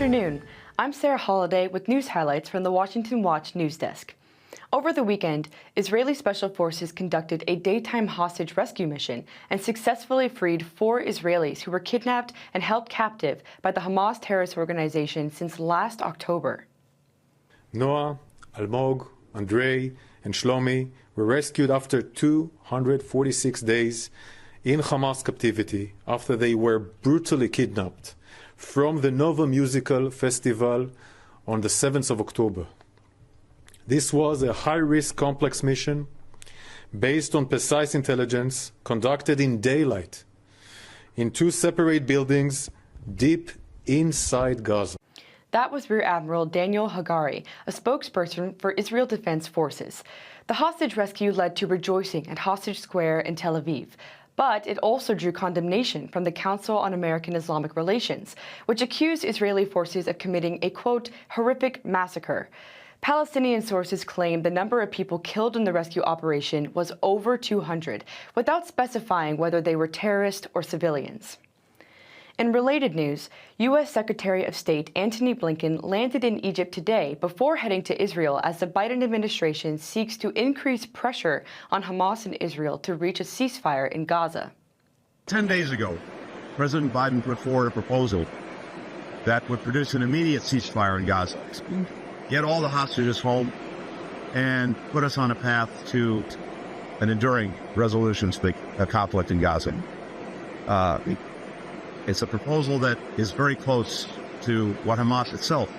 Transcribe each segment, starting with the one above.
afternoon. I'm Sarah Holliday with news highlights from the Washington Watch news desk. Over the weekend, Israeli Special Forces conducted a daytime hostage rescue mission and successfully freed 4 Israelis who were kidnapped and held captive by the Hamas terrorist organization since last October. Noah, Almog, Andrei, and Shlomi were rescued after 246 days in Hamas captivity after they were brutally kidnapped from the Nova Musical Festival on the 7th of October. This was a high-risk complex mission based on precise intelligence conducted in daylight in 2 separate buildings deep inside Gaza. That was Rear Admiral Daniel Hagari, a spokesperson for Israel Defense Forces. The hostage rescue led to rejoicing at Hostage Square in Tel Aviv. But it also drew condemnation from the Council on American Islamic Relations, which accused Israeli forces of committing a, quote, horrific massacre. Palestinian sources claim the number of people killed in the rescue operation was over 200, without specifying whether they were terrorists or civilians. In related news, U.S. Secretary of State Antony Blinken landed in Egypt today before heading to Israel as the Biden administration seeks to increase pressure on Hamas and Israel to reach a ceasefire in Gaza. 10 days ago, President Biden put forward a proposal that would produce an immediate ceasefire in Gaza, get all the hostages home, and put us on a path to an enduring resolution to the conflict in Gaza. It's a proposal that is very close to what Hamas itself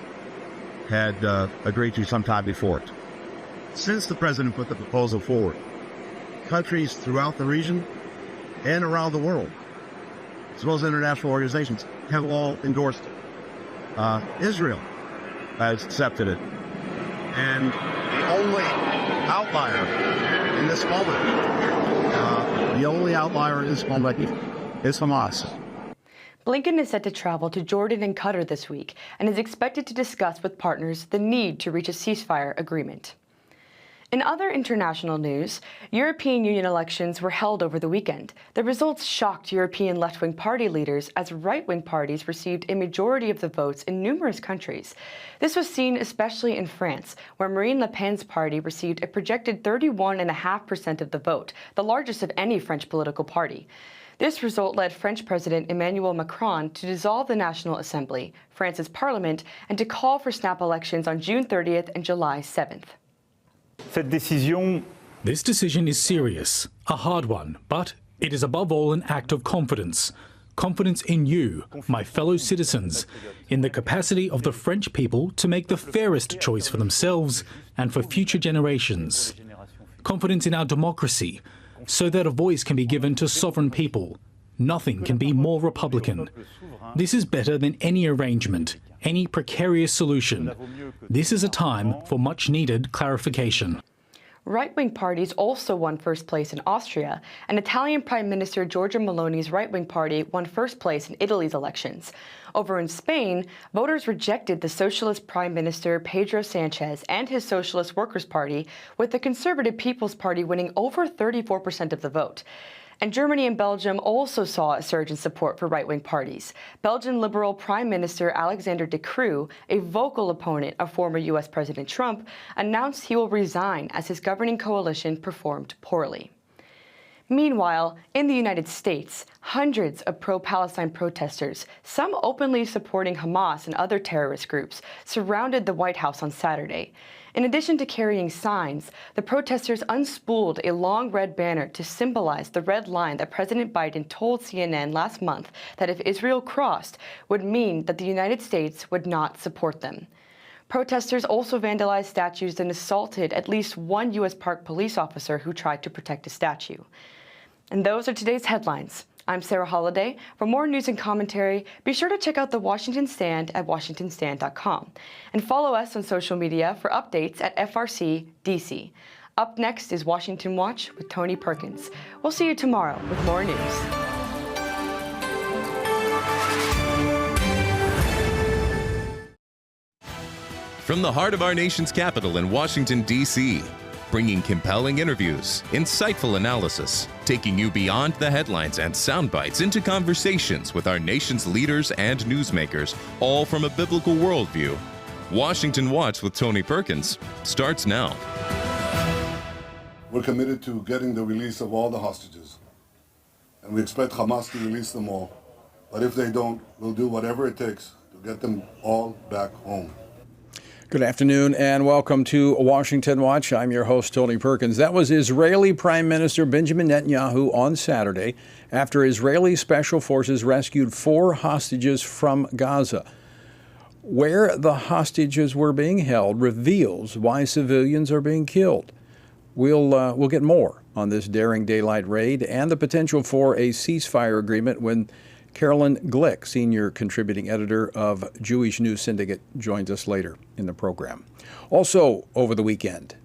had agreed to some time before it. Since the president put the proposal forward, countries throughout the region and around the world, as well as international organizations, have all endorsed it. Israel has accepted it. And the only outlier in this moment, is Hamas. Blinken is set to travel to Jordan and Qatar this week and is expected to discuss with partners the need to reach a ceasefire agreement. In other international news, European Union elections were held over the weekend. The results shocked European left-wing party leaders as right-wing parties received a majority of the votes in numerous countries. This was seen especially in France, where Marine Le Pen's party received a projected 31.5% of the vote, the largest of any French political party. This result led French President Emmanuel Macron to dissolve the National Assembly, France's parliament, and to call for snap elections on June 30th and July 7th. This decision is serious, a hard one, but it is above all an act of confidence. Confidence in you, my fellow citizens, in the capacity of the French people to make the fairest choice for themselves and for future generations. Confidence in our democracy, so that a voice can be given to sovereign people. Nothing can be more Republican. This is better than any arrangement, any precarious solution. This is a time for much-needed clarification. Right-wing parties also won first place in Austria, and Italian Prime Minister Giorgia Meloni's right-wing party won first place in Italy's elections. Over in Spain, voters rejected the Socialist Prime Minister Pedro Sanchez and his Socialist Workers' Party, with the Conservative People's Party winning over 34% of the vote. And Germany and Belgium also saw a surge in support for right-wing parties. Belgian Liberal Prime Minister Alexander De Croo, a vocal opponent of former U.S. President Trump, announced he will resign as his governing coalition performed poorly. Meanwhile, in the United States, hundreds of pro-Palestine protesters, some openly supporting Hamas and other terrorist groups, surrounded the White House on Saturday. In addition to carrying signs, the protesters unspooled a long red banner to symbolize the red line that President Biden told CNN last month that if Israel crossed, would mean that the United States would not support them. Protesters also vandalized statues and assaulted at least one U.S. Park police officer who tried to protect a statue. And those are today's headlines. I'm Sarah Holliday. For more news and commentary, be sure to check out the Washington Stand at WashingtonStand.com. And follow us on social media for updates at FRC DC. Up next is Washington Watch with Tony Perkins. We'll see you tomorrow with more news. From the heart of our nation's capital in Washington, D.C., bringing compelling interviews, insightful analysis, taking you beyond the headlines and sound bites into conversations with our nation's leaders and newsmakers, all from a biblical worldview. Washington Watch with Tony Perkins starts now. We're committed to getting the release of all the hostages, and we expect Hamas to release them all. But if they don't, we'll do whatever it takes to get them all back home. Good afternoon and welcome to Washington Watch. I'm your host, Tony Perkins. That was Israeli Prime Minister Benjamin Netanyahu on Saturday after Israeli special forces rescued 4 hostages from Gaza. Where the hostages were being held reveals why civilians are being killed. We'll get more on this daring daylight raid and the potential for a ceasefire agreement when Carolyn Glick, senior contributing editor of Jewish News Syndicate, joins us later in the program. Also over the weekend.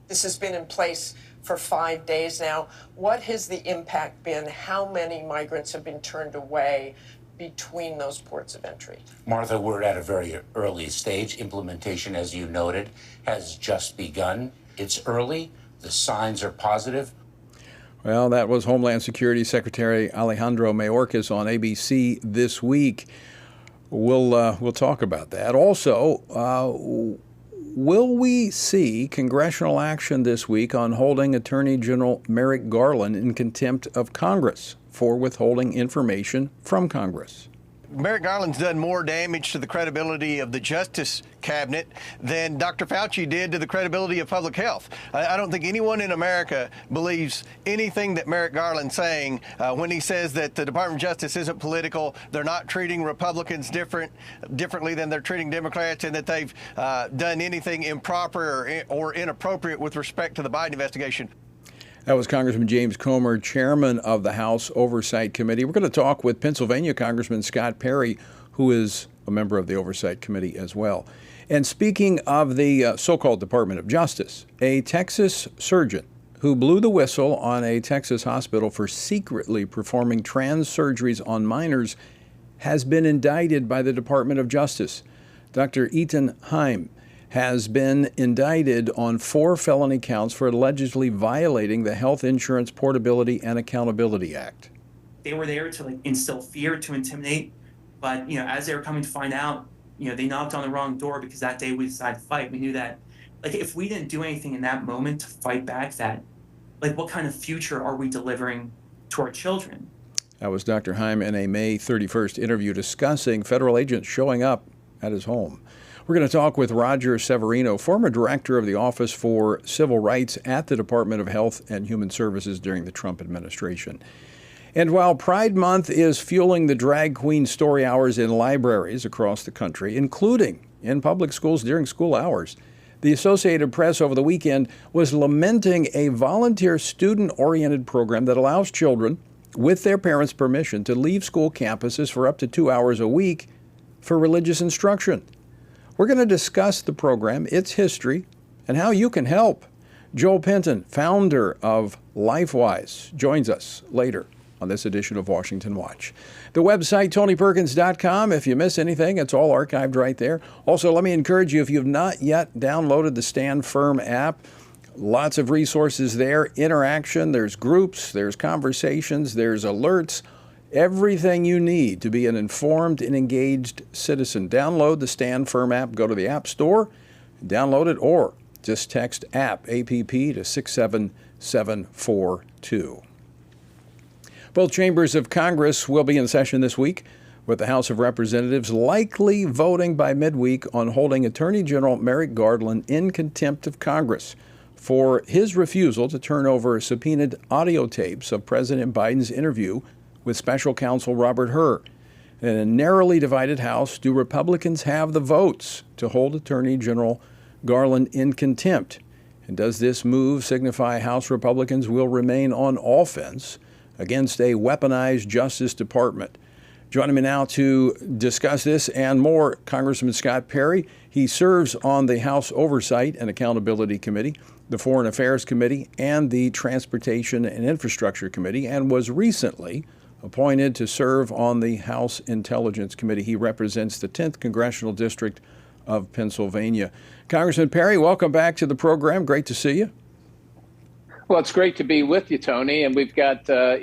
This has been in place for 5 days now. What has the impact been? How many migrants have been turned away between those ports of entry? Martha, we're at a very early stage. Implementation, as you noted, has just begun. It's early. The signs are positive. Well, that was Homeland Security Secretary Alejandro Mayorkas on ABC this week. We'll talk about that. Also, will we see congressional action this week on holding Attorney General Merrick Garland in contempt of Congress for withholding information from Congress? Merrick Garland's done more damage to the credibility of the Justice Cabinet than Dr. Fauci did to the credibility of public health. I don't think anyone in America believes anything that Merrick Garland's saying when he says that the Department of Justice isn't political, they're not treating Republicans differently than they're treating Democrats, and that they've done anything improper or inappropriate with respect to the Biden investigation. That was Congressman James Comer, chairman of the House Oversight Committee. We're going to talk with Pennsylvania Congressman Scott Perry, who is a member of the Oversight Committee as well. And speaking of the so-called Department of Justice, a Texas surgeon who blew the whistle on a Texas hospital for secretly performing trans surgeries on minors has been indicted by the Department of Justice. Dr. Ethan Heim has been indicted on 4 felony counts for allegedly violating the Health Insurance Portability and Accountability Act. They were there to instill fear, to intimidate, but as they were coming to find out, they knocked on the wrong door because that day we decided to fight. We knew that if we didn't do anything in that moment to fight back, that what kind of future are we delivering to our children? That was Dr. Heim in a May 31st interview discussing federal agents showing up at his home. We're going to talk with Roger Severino, former director of the Office for Civil Rights at the Department of Health and Human Services during the Trump administration. And while Pride Month is fueling the drag queen story hours in libraries across the country, including in public schools during school hours, the Associated Press over the weekend was lamenting a volunteer student-oriented program that allows children, with their parents' permission, to leave school campuses for up to 2 hours a week for religious instruction. We're going to discuss the program, its history, and how you can help. Joel Penton, founder of LifeWise, joins us later on this edition of Washington Watch. The website, TonyPerkins.com. If you miss anything, it's all archived right there. Also, let me encourage you, if you've not yet downloaded the Stand Firm app, lots of resources there, interaction, there's groups, there's conversations, there's alerts, everything you need to be an informed and engaged citizen. Download the Stand Firm app, go to the App Store, download it, or just text APP, APP, to 67742. Both chambers of Congress will be in session this week, with the House of Representatives likely voting by midweek on holding Attorney General Merrick Garland in contempt of Congress for his refusal to turn over subpoenaed audio tapes of President Biden's interview with Special Counsel Robert Hur. In a narrowly divided House, do Republicans have the votes to hold Attorney General Garland in contempt? And does this move signify House Republicans will remain on offense against a weaponized Justice Department? Joining me now to discuss this and more, Congressman Scott Perry. He serves on the House Oversight and Accountability Committee, the Foreign Affairs Committee, and the Transportation and Infrastructure Committee, and was recently appointed to serve on the House Intelligence Committee. He represents the 10th Congressional District of Pennsylvania. Congressman Perry, welcome back to the program. Great to see you. Well, it's great to be with you, Tony, and we've got a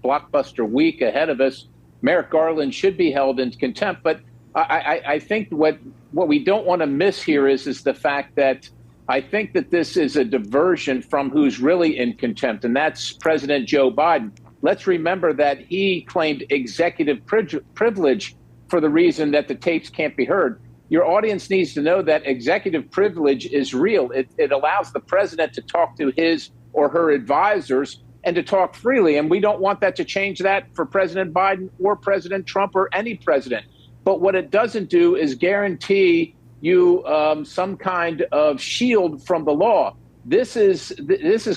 blockbuster week ahead of us. Merrick Garland should be held in contempt, but I think what we don't want to miss here is the fact that I think that this is a diversion from who's really in contempt, and that's President Joe Biden. Let's remember that he claimed executive privilege for the reason that the tapes can't be heard. Your audience needs to know that executive privilege is real. It allows the president to talk to his or her advisors and to talk freely. And we don't want that to change that for President Biden or President Trump or any president. But what it doesn't do is guarantee you some kind of shield from the law. This is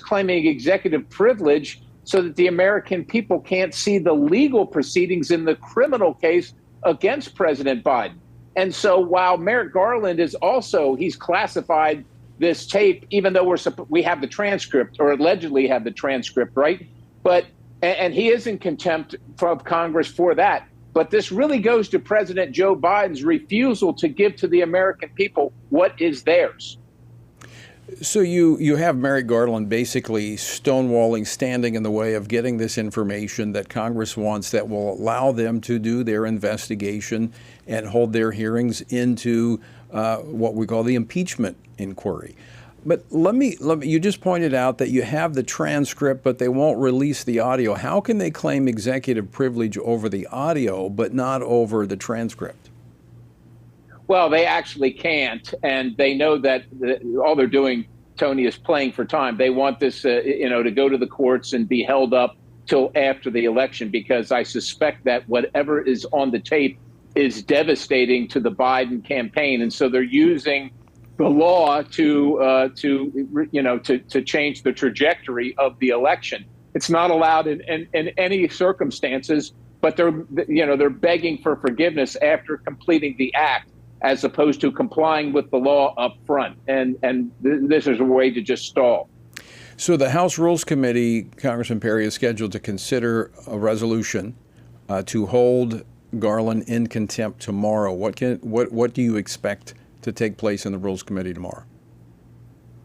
claiming executive privilege so that the American people can't see the legal proceedings in the criminal case against President Biden. And so while Merrick Garland is also, he's classified this tape, even though we have the transcript, or allegedly have the transcript, right? But and he is in contempt of Congress for that. But this really goes to President Joe Biden's refusal to give to the American people what is theirs. So you have Merrick Garland basically stonewalling, standing in the way of getting this information that Congress wants that will allow them to do their investigation and hold their hearings into what we call the impeachment inquiry. But let me, you just pointed out that you have the transcript, but they won't release the audio. How can they claim executive privilege over the audio, but not over the transcript? Well, they actually can't, and they know that all they're doing, Tony, is playing for time. They want this, to go to the courts and be held up till after the election, because I suspect that whatever is on the tape is devastating to the Biden campaign, and so they're using the law to change the trajectory of the election. It's not allowed in any circumstances, but they're begging for forgiveness after completing the act, as opposed to complying with the law up front. And this is a way to just stall. So the House Rules Committee, Congressman Perry, is scheduled to consider a resolution to hold Garland in contempt tomorrow. What do you expect to take place in the Rules Committee tomorrow?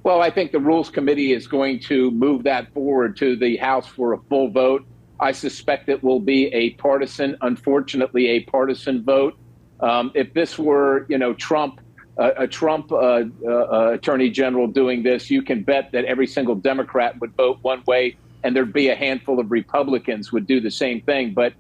Well, I think the Rules Committee is going to move that forward to the House for a full vote. I suspect it will be unfortunately, a partisan vote. If this were, Trump, a Trump attorney general doing this, you can bet that every single Democrat would vote one way, and there'd be a handful of Republicans would do the same thing. But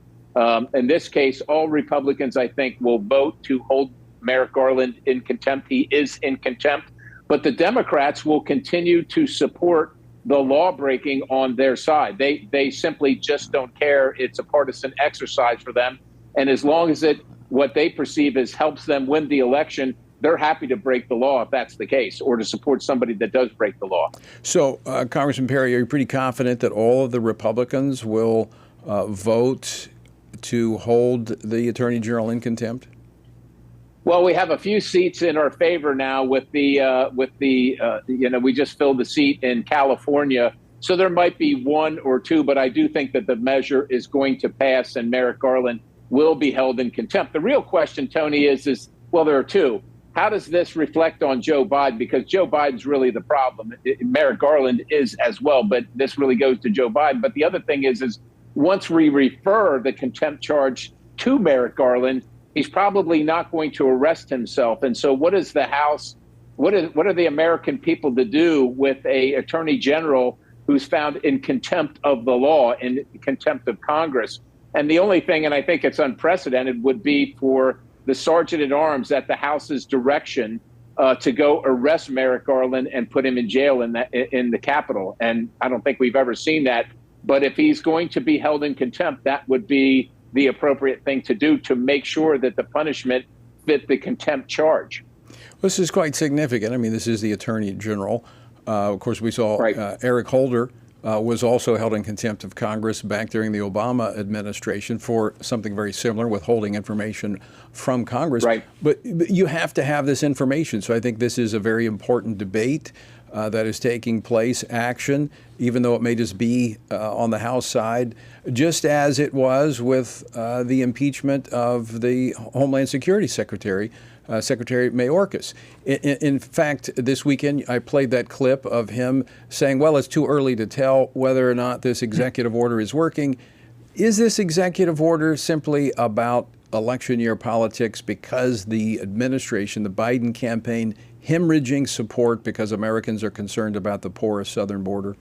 in this case, all Republicans, I think, will vote to hold Merrick Garland in contempt. He is in contempt. But the Democrats will continue to support the law breaking on their side. They simply just don't care. It's a partisan exercise for them. And as long as what they perceive as helps them win the election, they're happy to break the law if that's the case, or to support somebody that does break the law. So, Congressman Perry, are you pretty confident that all of the Republicans will vote to hold the Attorney General in contempt? Well, we have a few seats in our favor now we just filled the seat in California. So there might be one or two, but I do think that the measure is going to pass and Merrick Garland will be held in contempt. The real question, Tony, is well, there are two. How does this reflect on Joe Biden? Because Joe Biden's really the problem. Merrick Garland is as well, but this really goes to Joe Biden. But the other thing is once we refer the contempt charge to Merrick Garland, he's probably not going to arrest himself. And so what is the House, what are the American people to do with a attorney general who's found in contempt of the law, in contempt of Congress? And the only thing, and I think it's unprecedented, would be for the sergeant at arms at the House's direction to go arrest Merrick Garland and put him in jail in the Capitol. And I don't think we've ever seen that. But if he's going to be held in contempt, that would be the appropriate thing to do to make sure that the punishment fit the contempt charge. This is quite significant. I mean, this is the Attorney General. Of course, we saw Eric Holder was also held in contempt of Congress back during the Obama administration for something very similar, withholding information from Congress. Right. But you have to have this information. So I think this is a very important debate. that is taking place, action, even though it may just be on the House side, just as it was with the impeachment of the Homeland Security Secretary, Secretary Mayorkas. In fact, this weekend, I played that clip of him saying, well, it's too early to tell whether or not this executive order is working. Is this executive order simply about election year politics because the administration, the Biden campaign, hemorrhaging support because Americans are concerned about the porous southern border?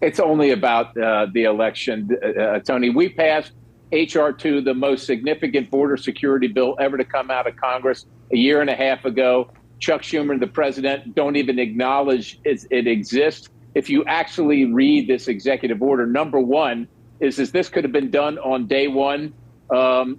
It's only about the election, Tony. We passed H.R. 2, the most significant border security bill ever to come out of Congress a year and a half ago. Chuck Schumer and the president don't even acknowledge it exists. If you actually read this executive order, number one is this could have been done on day one.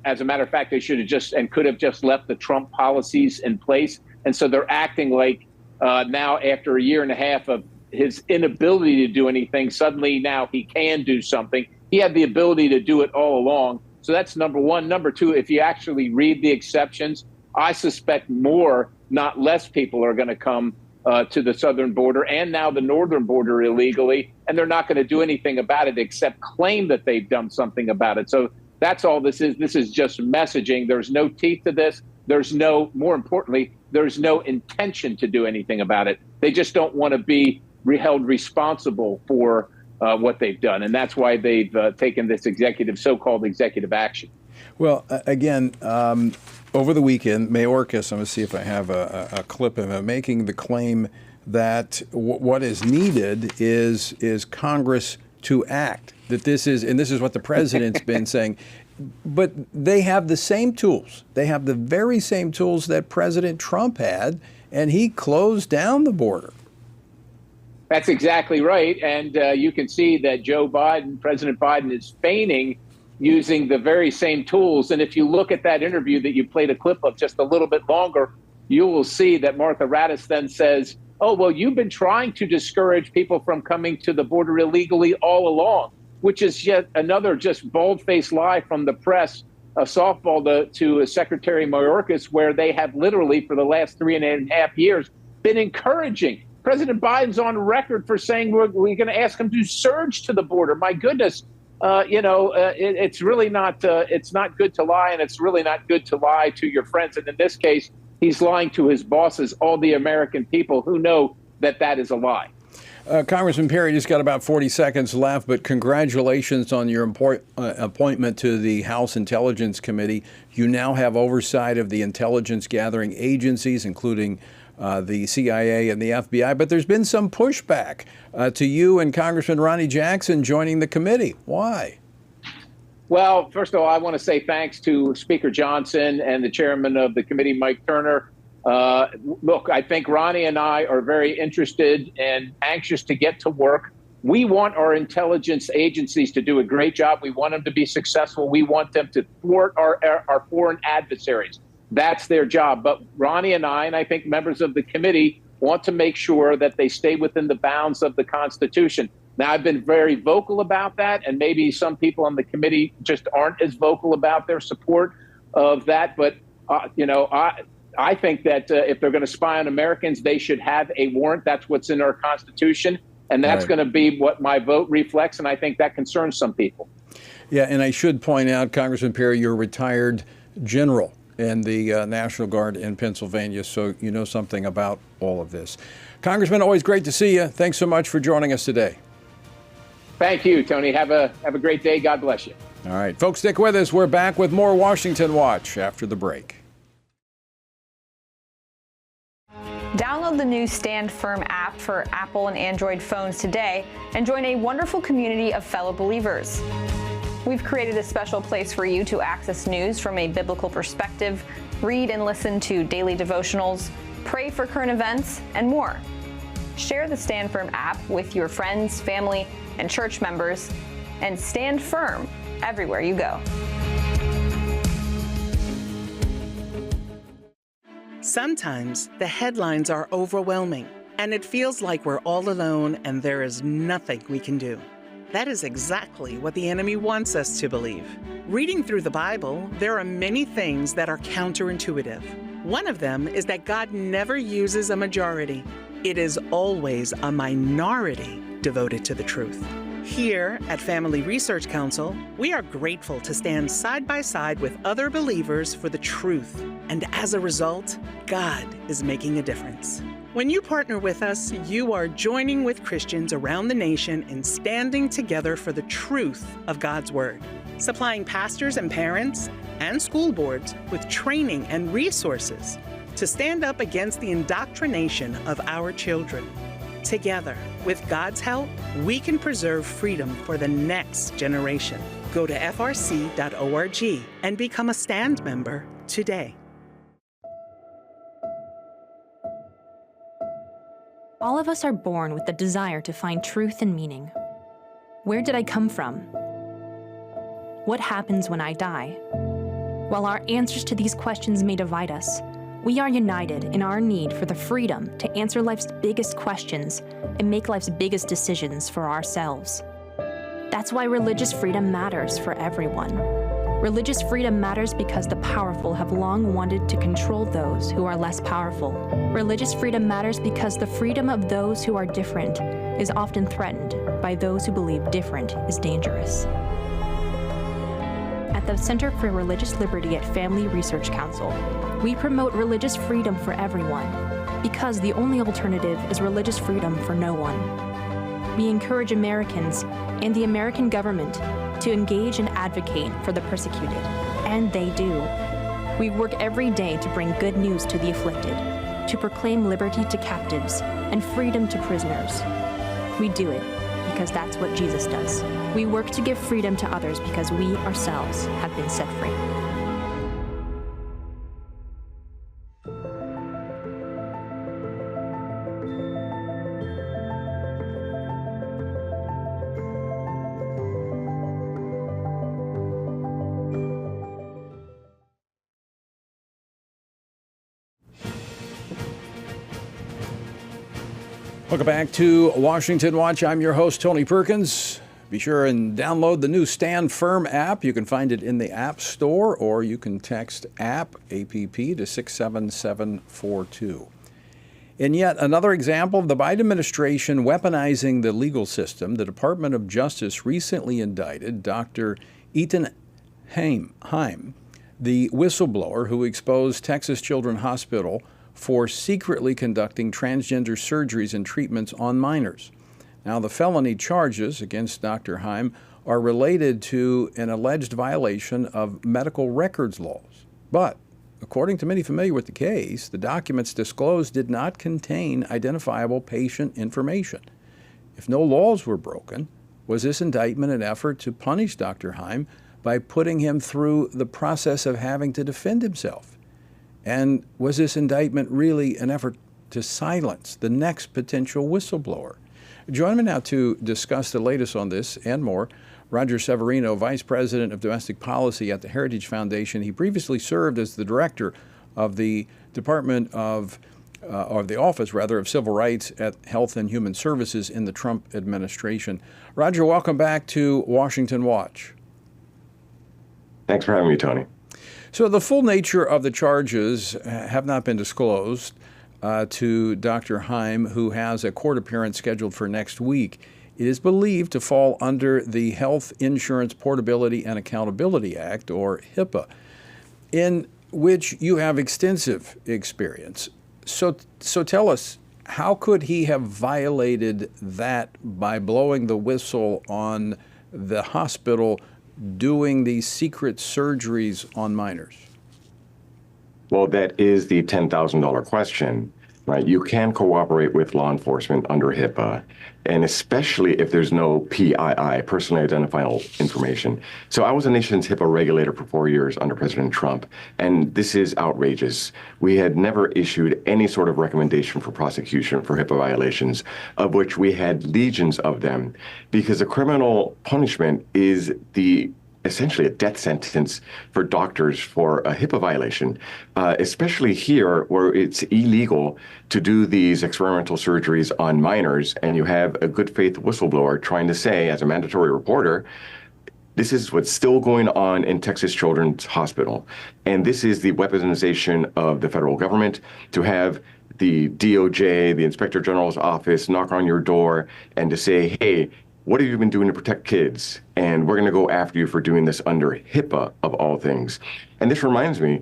As a matter of fact, they should have just and could have just left the Trump policies in place. And so they're acting like now, after a year and a half of his inability to do anything, suddenly now he can do something. He had the ability to do it all along. So that's number one. Number two, if you actually read the exceptions, I suspect more, not less, people are going to come to the southern border and now the northern border illegally, and they're not going to do anything about it except claim that they've done something about it. So that's all this is. This is just messaging. There's no teeth to this. There's no, more importantly, there's no intention to do anything about it. They just don't want to be held responsible for what they've done. And that's why they've taken this so-called executive action. Well, again, over the weekend, Mayorkas, I'm going to see if I have a clip of him making the claim that what is needed is Congress to act. That this is, and this is what the president's been saying, but they have the same tools. They have the very same tools that President Trump had, and he closed down the border. That's exactly right. And you can see that President Biden is feigning using the very same tools. And if you look at that interview that you played a clip of just a little bit longer, you will see that Martha Raddatz then says, oh, well, you've been trying to discourage people from coming to the border illegally all along, which is yet another just bald-faced lie from the press, a softball to Secretary Mayorkas, where they have literally for the last 3.5 years been encouraging. President Biden's on record for saying we're going to ask him to surge to the border. My goodness, it's really not. It's not good to lie, and it's really not good to lie to your friends. And in this case, he's lying to his bosses, all the American people who know that that is a lie. Congressman Perry, just got about 40 seconds left, but congratulations on your appointment to the House Intelligence Committee. You now have oversight of the intelligence gathering agencies, including the CIA and the FBI, but there's been some pushback to you and Congressman Ronnie Jackson joining the committee. Why? Well, first of all, I want to say thanks to Speaker Johnson and the chairman of the committee, Mike Turner. Look, I think Ronnie and I are very interested and anxious to get to work. We want our intelligence agencies to do a great job. We want them to be successful. We want them to thwart our foreign adversaries. That's their job. But Ronnie and I think members of the committee, want to make sure that they stay within the bounds of the Constitution. Now, I've been very vocal about that, and maybe some people on the committee just aren't as vocal about their support of that. But, I think that if they're going to spy on Americans, they should have a warrant. That's what's in our Constitution. And that's going to be what my vote reflects. And I think that concerns some people. Yeah, and I should point out, Congressman Perry, you're a retired general in the National Guard in Pennsylvania, so you know something about all of this. Congressman, always great to see you. Thanks so much for joining us today. Thank you, Tony. Have a great day. God bless you. All right, folks, stick with us. We're back with more Washington Watch after the break. Download the new Stand Firm app for Apple and Android phones today and join a wonderful community of fellow believers. We've created a special place for you to access news from a biblical perspective, read and listen to daily devotionals, pray for current events, and more. Share the Stand Firm app with your friends, family, and church members, and stand firm everywhere you go. Sometimes the headlines are overwhelming, and it feels like we're all alone and there is nothing we can do. That is exactly what the enemy wants us to believe. Reading through the Bible, there are many things that are counterintuitive. One of them is that God never uses a majority. it is always a minority devoted to the truth. Here at Family Research Council, we are grateful to stand side by side with other believers for the truth. And as a result, God is making a difference. When you partner with us, you are joining with Christians around the nation in standing together for the truth of God's Word, supplying pastors and parents and school boards with training and resources to stand up against the indoctrination of our children. Together, with God's help, we can preserve freedom for the next generation. Go to frc.org and become a STAND member today. All of us are born with the desire to find truth and meaning. Where did I come from? What happens when I die? While our answers to these questions may divide us, we are united in our need for the freedom to answer life's biggest questions and make life's biggest decisions for ourselves. That's why religious freedom matters for everyone. Religious freedom matters because the powerful have long wanted to control those who are less powerful. Religious freedom matters because the freedom of those who are different is often threatened by those who believe different is dangerous. At the Center for Religious Liberty at Family Research Council, we promote religious freedom for everyone because the only alternative is religious freedom for no one. We encourage Americans and the American government to engage and advocate for the persecuted, and they do. We work every day to bring good news to the afflicted, to proclaim liberty to captives and freedom to prisoners. We do it because that's what Jesus does. We work to give freedom to others because we ourselves have been set free. Welcome back to Washington Watch. I'm your host, Tony Perkins. Be sure and download the new Stand Firm app. You can find it in the App Store, or you can text APP to 67742. In yet another example of the Biden administration weaponizing the legal system, the Department of Justice recently indicted Dr. Ethan Heim, the whistleblower who exposed Texas Children's Hospital for secretly conducting transgender surgeries and treatments on minors. Now, the felony charges against Dr. Heim are related to an alleged violation of medical records laws. But, according to many familiar with the case, the documents disclosed did not contain identifiable patient information. If no laws were broken, was this indictment an effort to punish Dr. Heim by putting him through the process of having to defend himself? And was this indictment really an effort to silence the next potential whistleblower? Join me now to discuss the latest on this and more. Roger Severino, Vice President of Domestic Policy at the Heritage Foundation. He previously served as the Director of the Department of, or the Office, rather, of Civil Rights at Health and Human Services in the Trump administration. Roger, welcome back to Washington Watch. Thanks for having me, Tony. So the full nature of the charges have not been disclosed to Dr. Heim, who has a court appearance scheduled for next week. It is believed to fall under the Health Insurance Portability and Accountability Act, or HIPAA, in which you have extensive experience. So tell us, how could he have violated that by blowing the whistle on the hospital doing these secret surgeries on minors? Well, that is the $10,000 question, right? You can cooperate with law enforcement under HIPAA, and especially if there's no PII, personally identifiable information. So I was the nation's HIPAA regulator for 4 years under President Trump, and this is outrageous. We had never issued any sort of recommendation for prosecution for HIPAA violations, of which we had legions of them, because the criminal punishment is essentially a death sentence for doctors for a HIPAA violation, especially here where it's illegal to do these experimental surgeries on minors, and you have a good faith whistleblower trying to say, as a mandatory reporter, this is what's still going on in Texas Children's Hospital. And this is the weaponization of the federal government to have the DOJ, the Inspector General's office, knock on your door and to say, hey, what have you been doing to protect kids? And we're going to go after you for doing this under HIPAA, of all things. And this reminds me,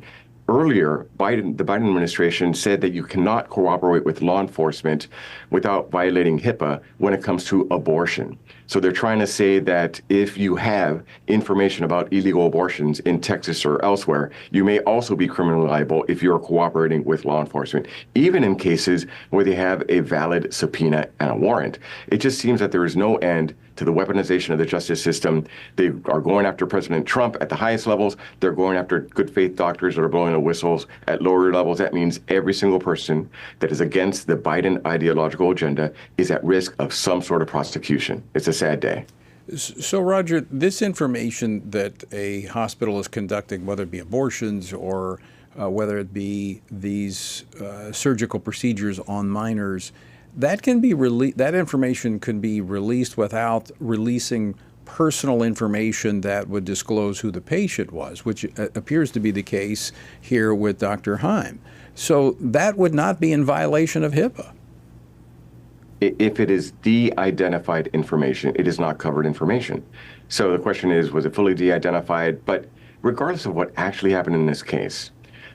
earlier, the Biden administration said that you cannot cooperate with law enforcement without violating HIPAA when it comes to abortion. So they're trying to say that if you have information about illegal abortions in Texas or elsewhere, you may also be criminally liable if you're cooperating with law enforcement, even in cases where they have a valid subpoena and a warrant. It just seems that there is no end to the weaponization of the justice system. They are going after President Trump at the highest levels. They're going after good faith doctors that are blowing the whistles at lower levels. That means every single person that is against the Biden ideological agenda is at risk of some sort of prosecution. It's a sad day. So, Roger, this information that a hospital is conducting, whether it be abortions or whether it be these surgical procedures on minors, that can be that information can be released without releasing personal information that would disclose who the patient was, which appears to be the case here with Dr. Heim. So that would not be in violation of HIPAA. If it is de-identified information, it is not covered information. So the question is, was it fully de-identified? But regardless of what actually happened in this case,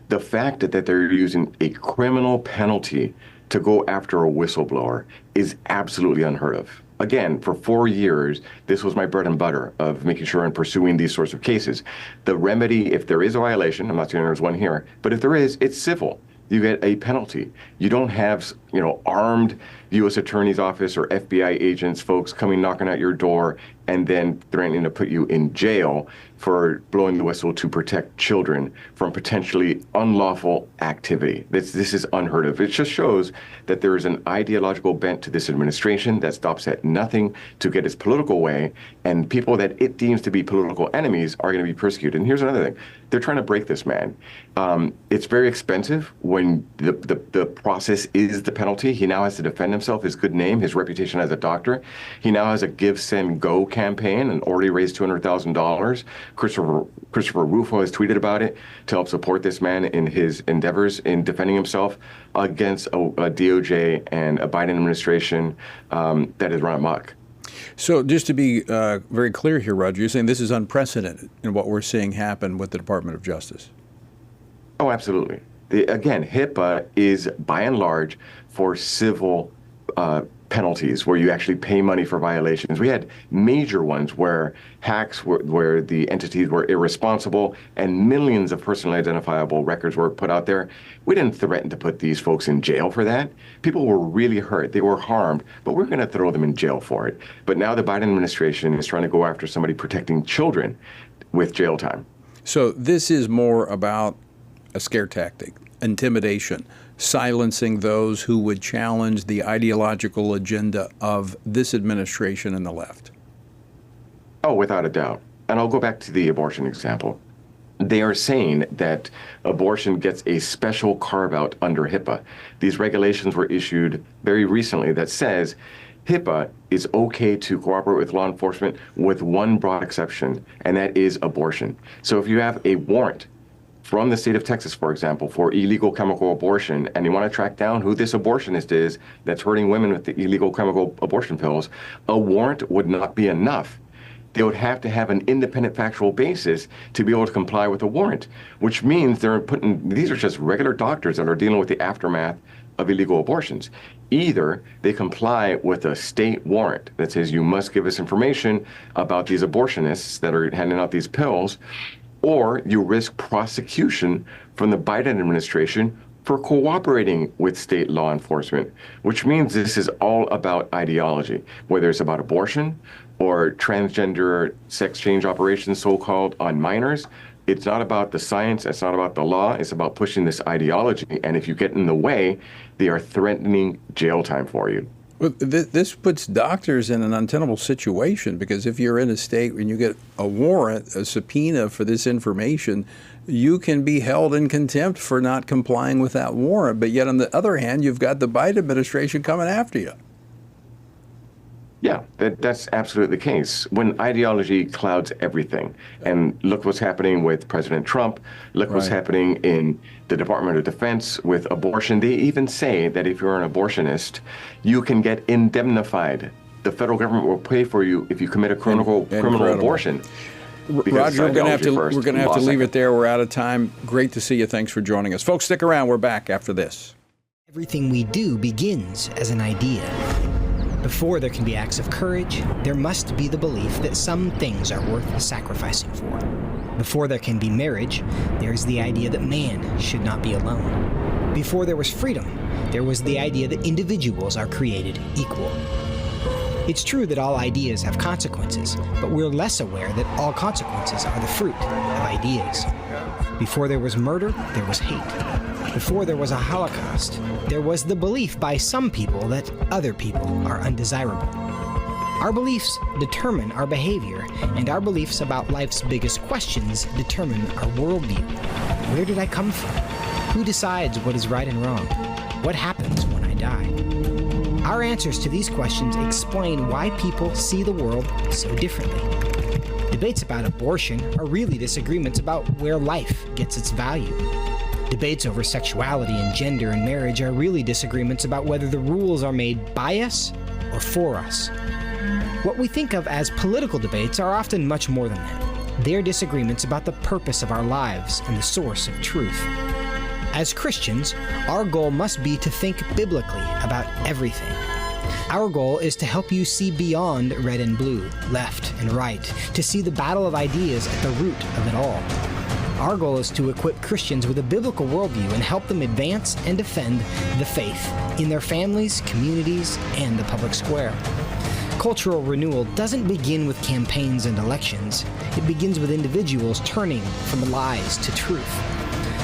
the fact that they're using a criminal penalty to go after a whistleblower is absolutely unheard of. Again, for 4 years, this was my bread and butter of making sure and pursuing these sorts of cases. The remedy, if there is a violation, I'm not saying there's one here, but if there is, it's civil. You get a penalty. You don't have, armed U.S. Attorney's Office or FBI agents, folks coming knocking at your door and then threatening to put you in jail for blowing the whistle to protect children from potentially unlawful activity. This is unheard of. It just shows that there is an ideological bent to this administration that stops at nothing to get its political way, and people that it deems to be political enemies are going to be persecuted. And here's another thing. They're trying to break this man. It's very expensive when the process is the penalty. He now has to defend himself, his good name, his reputation as a doctor. He now has a Give, Send, Go campaign and already raised $200,000. Christopher Rufo has tweeted about it to help support this man in his endeavors in defending himself against a DOJ and a Biden administration that is run amok. So just to be very clear here, Roger, you're saying this is unprecedented in what we're seeing happen with the Department of Justice. Oh, absolutely. Again, HIPAA is by and large for civil penalties where you actually pay money for violations. We had major ones where hacks where the entities were irresponsible and millions of personally identifiable records were put out there. We didn't threaten to put these folks in jail for that. People were really hurt. They were harmed, but we're going to throw them in jail for it. But now the Biden administration is trying to go after somebody protecting children with jail time. So this is more about a scare tactic, intimidation, silencing those who would challenge the ideological agenda of this administration and the left. Oh, without a doubt. And I'll go back to the abortion example. They are saying that abortion gets a special carve-out under HIPAA. These regulations were issued very recently that says HIPAA is okay to cooperate with law enforcement with one broad exception, and that is abortion. So if you have a warrant from the state of Texas, for example, for illegal chemical abortion, and you want to track down who this abortionist is that's hurting women with the illegal chemical abortion pills, a warrant would not be enough. They would have to have an independent factual basis to be able to comply with a warrant, which means these are just regular doctors that are dealing with the aftermath of illegal abortions. Either they comply with a state warrant that says you must give us information about these abortionists that are handing out these pills, or you risk prosecution from the Biden administration for cooperating with state law enforcement, which means this is all about ideology, whether it's about abortion or transgender sex change operations, so-called, on minors. It's not about the science, it's not about the law, it's about pushing this ideology. And if you get in the way, they are threatening jail time for you. Well, this puts doctors in an untenable situation, because if you're in a state and you get a warrant, a subpoena for this information, you can be held in contempt for not complying with that warrant. But yet, on the other hand, you've got the Biden administration coming after you. Yeah, that's absolutely the case. When ideology clouds everything, and look what's happening with President Trump, look what's happening in the Department of Defense with abortion. They even say that if you're an abortionist, you can get indemnified. The federal government will pay for you if you commit a criminal abortion. Roger, we're going to have to leave it there. We're out of time. Great to see you. Thanks for joining us. Folks, stick around. We're back after this. Everything we do begins as an idea. Before there can be acts of courage, there must be the belief that some things are worth sacrificing for. Before there can be marriage, there is the idea that man should not be alone. Before there was freedom, there was the idea that individuals are created equal. It's true that all ideas have consequences, but we're less aware that all consequences are the fruit of ideas. Before there was murder, there was hate. Before there was a Holocaust, there was the belief by some people that other people are undesirable. Our beliefs determine our behavior, and our beliefs about life's biggest questions determine our worldview. Where did I come from? Who decides what is right and wrong? What happens when I die? Our answers to these questions explain why people see the world so differently. Debates about abortion are really disagreements about where life gets its value. Debates over sexuality and gender and marriage are really disagreements about whether the rules are made by us or for us. What we think of as political debates are often much more than that. They're disagreements about the purpose of our lives and the source of truth. As Christians, our goal must be to think biblically about everything. Our goal is to help you see beyond red and blue, left and right, to see the battle of ideas at the root of it all. Our goal is to equip Christians with a biblical worldview and help them advance and defend the faith in their families, communities, and the public square. Cultural renewal doesn't begin with campaigns and elections. It begins with individuals turning from lies to truth.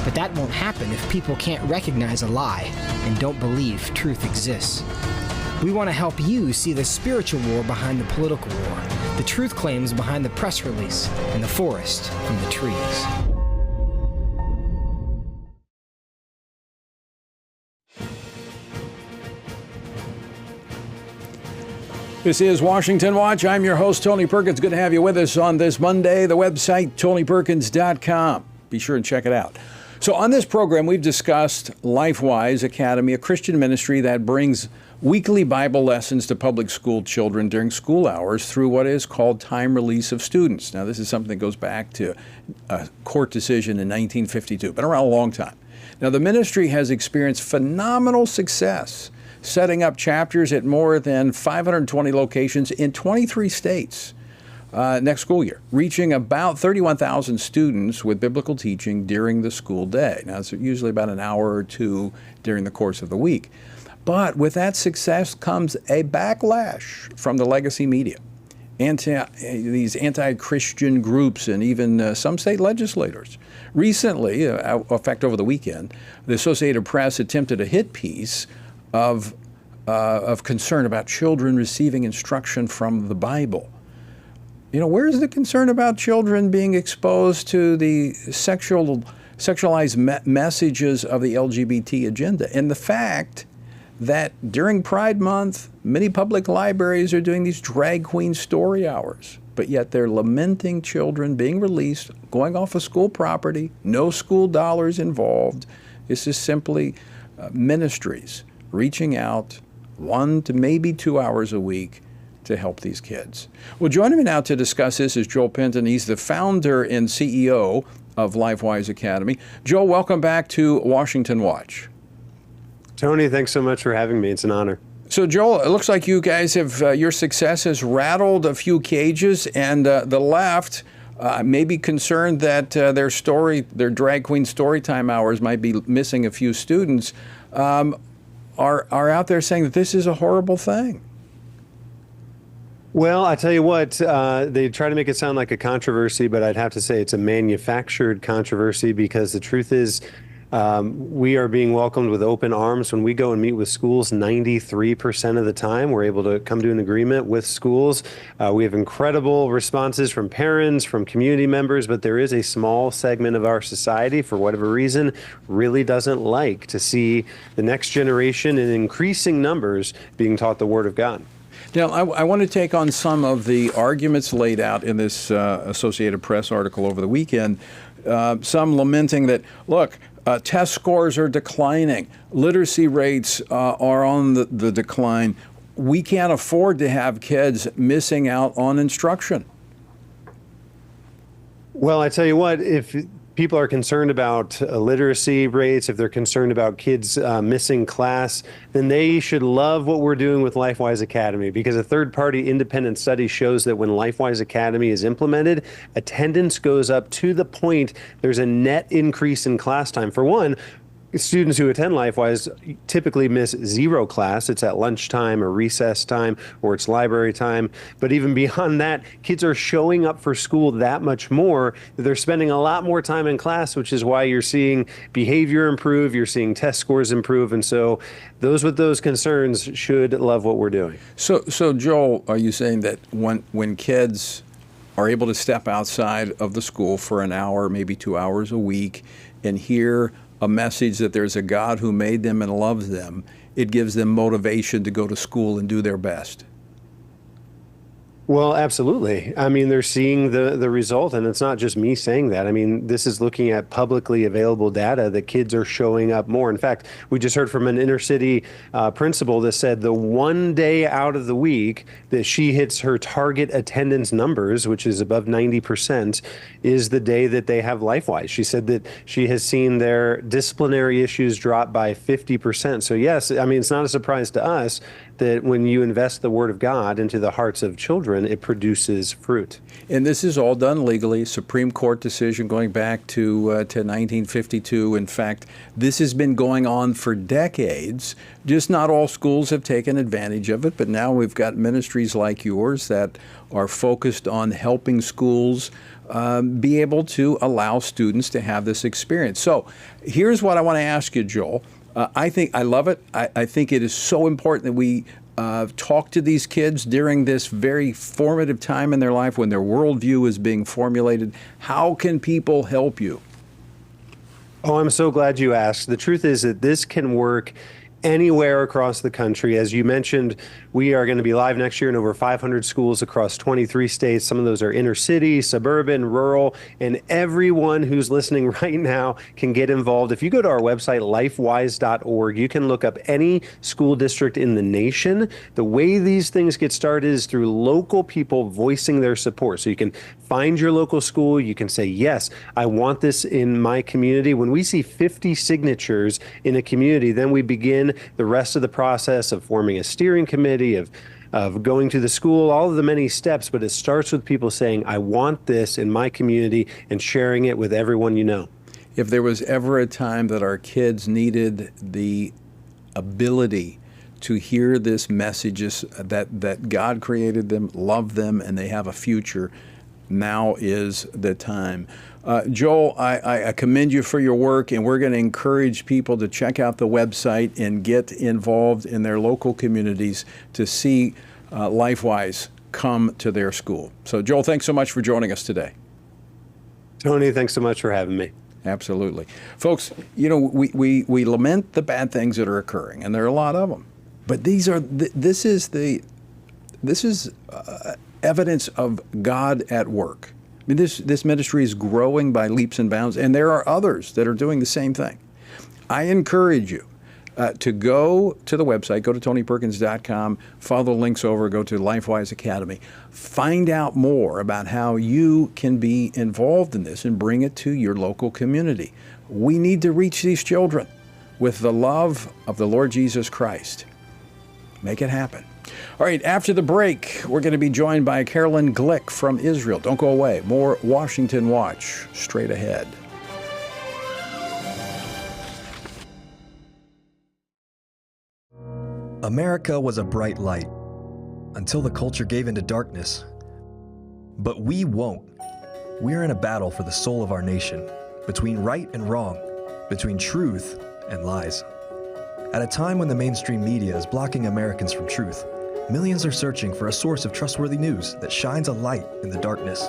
But that won't happen if people can't recognize a lie and don't believe truth exists. We want to help you see the spiritual war behind the political war, the truth claims behind the press release, and the forest from the trees. This is Washington Watch. I'm your host, Tony Perkins. Good to have you with us on this Monday. The website, tonyperkins.com. Be sure and check it out. So on this program, we've discussed LifeWise Academy, a Christian ministry that brings weekly Bible lessons to public school children during school hours through what is called time release of students. Now, this is something that goes back to a court decision in 1952, been around a long time. Now, the ministry has experienced phenomenal success, setting up chapters at more than 520 locations in 23 states. Next school year, reaching about 31,000 students with biblical teaching during the school day. Now, it's usually about an hour or two during the course of the week. But with that success comes a backlash from the legacy media, these anti-Christian groups, and even some state legislators. Recently, in fact, over the weekend, the Associated Press attempted a hit piece of concern about children receiving instruction from the Bible. You know, where's the concern about children being exposed to the sexualized messages of the LGBT agenda? And the fact that during Pride Month, many public libraries are doing these drag queen story hours, but yet they're lamenting children being released, going off of school property, no school dollars involved. This is simply ministries reaching out 1 to maybe 2 hours a week to help these kids. Well, joining me now to discuss this is Joel Penton. He's the founder and CEO of LifeWise Academy. Joel, welcome back to Washington Watch. Tony, thanks so much for having me. It's an honor. So, Joel, it looks like you guys have, your success has rattled a few cages, and the left may be concerned that their drag queen storytime hours might be missing a few students, are out there saying that this is a horrible thing. Well, I tell you what, they try to make it sound like a controversy, but I'd have to say it's a manufactured controversy, because the truth is we are being welcomed with open arms. When we go and meet with schools, 93% of the time, we're able to come to an agreement with schools. We have incredible responses from parents, from community members, but there is a small segment of our society, for whatever reason, really doesn't like to see the next generation in increasing numbers being taught the Word of God. Now, I want to take on some of the arguments laid out in this Associated Press article over the weekend. Some lamenting that, look, test scores are declining, literacy rates are on the decline. We can't afford to have kids missing out on instruction. Well, I tell you what, if people are concerned about literacy rates, if they're concerned about kids missing class, then they should love what we're doing with LifeWise Academy, because a third-party independent study shows that when LifeWise Academy is implemented, attendance goes up to the point there's a net increase in class time. For one, students who attend LifeWise typically miss zero class. It's at lunchtime or recess time, or it's library time. But even beyond that, kids are showing up for school that much more. They're spending a lot more time in class, which is why you're seeing behavior improve, you're seeing test scores improve. And so those with those concerns should love what we're doing. So Joel, are you saying that when kids are able to step outside of the school for an hour, maybe 2 hours a week, and hear a message that there's a God who made them and loves them, it gives them motivation to go to school and do their best? Well, absolutely. I mean, they're seeing the result, and it's not just me saying that. I mean, this is looking at publicly available data that kids are showing up more. In fact, we just heard from an inner city principal that said the one day out of the week that she hits her target attendance numbers, which is above 90%, is the day that they have LifeWise. She said that she has seen their disciplinary issues drop by 50%. So yes, I mean, it's not a surprise to us that when you invest the Word of God into the hearts of children, it produces fruit. And this is all done legally. Supreme Court decision going back to 1952. In fact, this has been going on for decades. Just not all schools have taken advantage of it, but now we've got ministries like yours that are focused on helping schools be able to allow students to have this experience. So here's what I want to ask you, Joel. I love it. I think it is so important that we talk to these kids during this very formative time in their life when their worldview is being formulated. How can people help you? Oh, I'm so glad you asked. The truth is that this can work anywhere across the country. As you mentioned, we are going to be live next year in over 500 schools across 23 states. Some of those are inner city, suburban, rural, and everyone who's listening right now can get involved. If you go to our website, lifewise.org, you can look up any school district in the nation. The way these things get started is through local people voicing their support. So you can find your local school. You can say, yes, I want this in my community. When we see 50 signatures in a community, then we begin the rest of the process of forming a steering committee, of going to the school, all of the many steps. But it starts with people saying, I want this in my community, and sharing it with everyone you know. If there was ever a time that our kids needed the ability to hear this messages that God created them, loved them, and they have a future, now is the time. Joel, I commend you for your work, and we're going to encourage people to check out the website and get involved in their local communities to see LifeWise come to their school. So, Joel, thanks so much for joining us today. Tony, thanks so much for having me. Absolutely. Folks, you know, we lament the bad things that are occurring, and there are a lot of them. But this is evidence of God at work. I mean, this ministry is growing by leaps and bounds, and there are others that are doing the same thing. I encourage you to go to the website, go to tonyperkins.com, follow the links over, go to LifeWise Academy. Find out more about how you can be involved in this and bring it to your local community. We need to reach these children with the love of the Lord Jesus Christ. Make it happen. All right, after the break, we're going to be joined by Carolyn Glick from Israel. Don't go away. More Washington Watch straight ahead. America was a bright light until the culture gave into darkness. But we won't. We're in a battle for the soul of our nation, between right and wrong, between truth and lies. At a time when the mainstream media is blocking Americans from truth, millions are searching for a source of trustworthy news that shines a light in the darkness.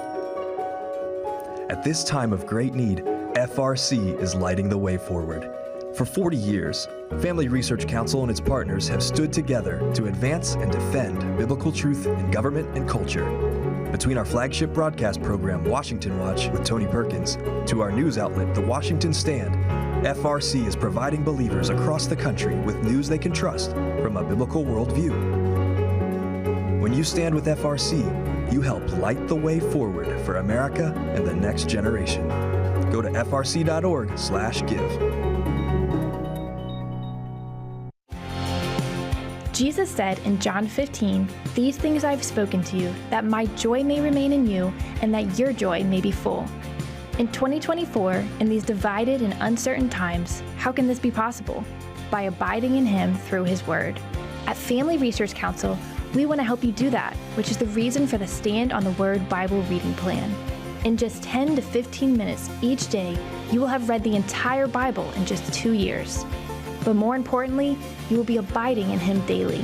At this time of great need, FRC is lighting the way forward. For 40 years, Family Research Council and its partners have stood together to advance and defend biblical truth in government and culture. Between our flagship broadcast program, Washington Watch with Tony Perkins, to our news outlet, The Washington Stand, FRC is providing believers across the country with news they can trust from a biblical worldview. When you stand with FRC, you help light the way forward for America and the next generation. Go to frc.org/give. Jesus said in John 15, "These things I've spoken to you, that my joy may remain in you, and that your joy may be full." In 2024, in these divided and uncertain times, how can this be possible? By abiding in Him through His Word. At Family Research Council, we want to help you do that, which is the reason for the Stand on the Word Bible reading plan. In just 10 to 15 minutes each day, you will have read the entire Bible in just 2 years. But more importantly, you will be abiding in Him daily.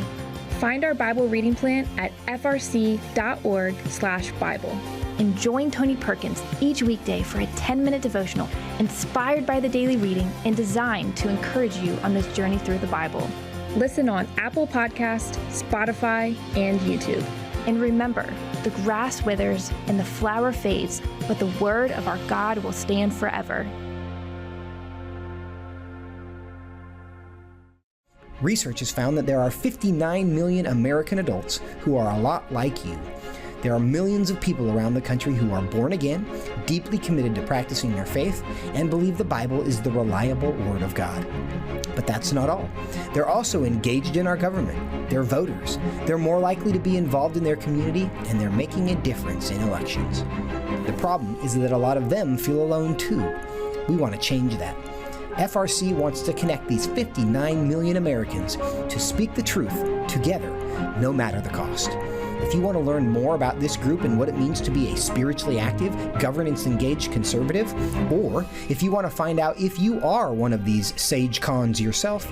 Find our Bible reading plan at frc.org/Bible. And join Tony Perkins each weekday for a 10-minute devotional inspired by the daily reading and designed to encourage you on this journey through the Bible. Listen on Apple Podcast, Spotify, and YouTube. And remember, the grass withers and the flower fades, but the word of our God will stand forever. Research has found that there are 59 million American adults who are a lot like you. There are millions of people around the country who are born again, deeply committed to practicing their faith, and believe the Bible is the reliable Word of God. But that's not all. They're also engaged in our government. They're voters. They're more likely to be involved in their community, and they're making a difference in elections. The problem is that a lot of them feel alone too. We want to change that. FRC wants to connect these 59 million Americans to speak the truth together, no matter the cost. If you want to learn more about this group and what it means to be a spiritually active, governance-engaged conservative, or if you want to find out if you are one of these sage cons yourself,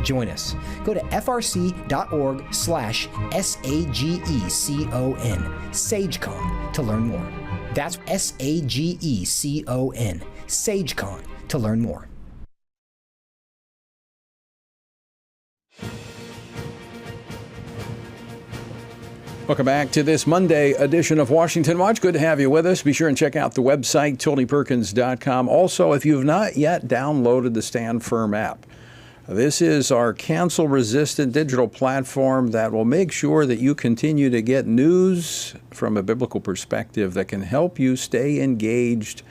join us. Go to frc.org/SAGECON, SageCon, to learn more. That's SAGECON, SageCon, to learn more. Welcome back to this Monday edition of Washington Watch. Good to have you with us. Be sure and check out the website, TonyPerkins.com. Also, if you've not yet downloaded the Stand Firm app, this is our cancel-resistant digital platform that will make sure that you continue to get news from a biblical perspective that can help you stay engaged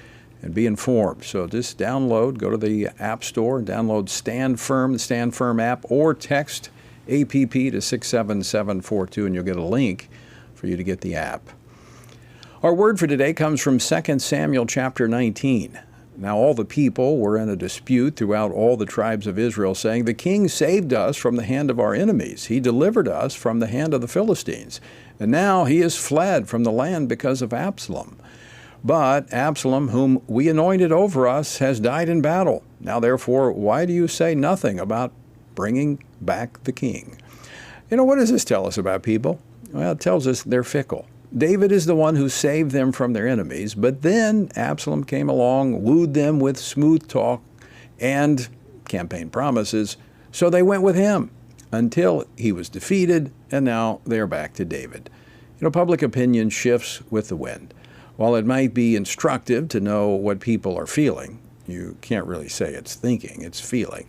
and be informed. So just download, go to the App Store, and download Stand Firm, the Stand Firm app, or text APP to 67742, and you'll get a link for you to get the app. Our word for today comes from 2 Samuel chapter 19. Now all the people were in a dispute throughout all the tribes of Israel, saying, "The king saved us from the hand of our enemies. He delivered us from the hand of the Philistines. And now he is fled from the land because of Absalom. But Absalom, whom we anointed over us, has died in battle. Now therefore, why do you say nothing about bringing back the king?" You know, what does this tell us about people? Well, it tells us they're fickle. David is the one who saved them from their enemies, but then Absalom came along, wooed them with smooth talk and campaign promises, so they went with him until he was defeated, and now they're back to David. You know, public opinion shifts with the wind. While it might be instructive to know what people are feeling, you can't really say it's thinking, it's feeling.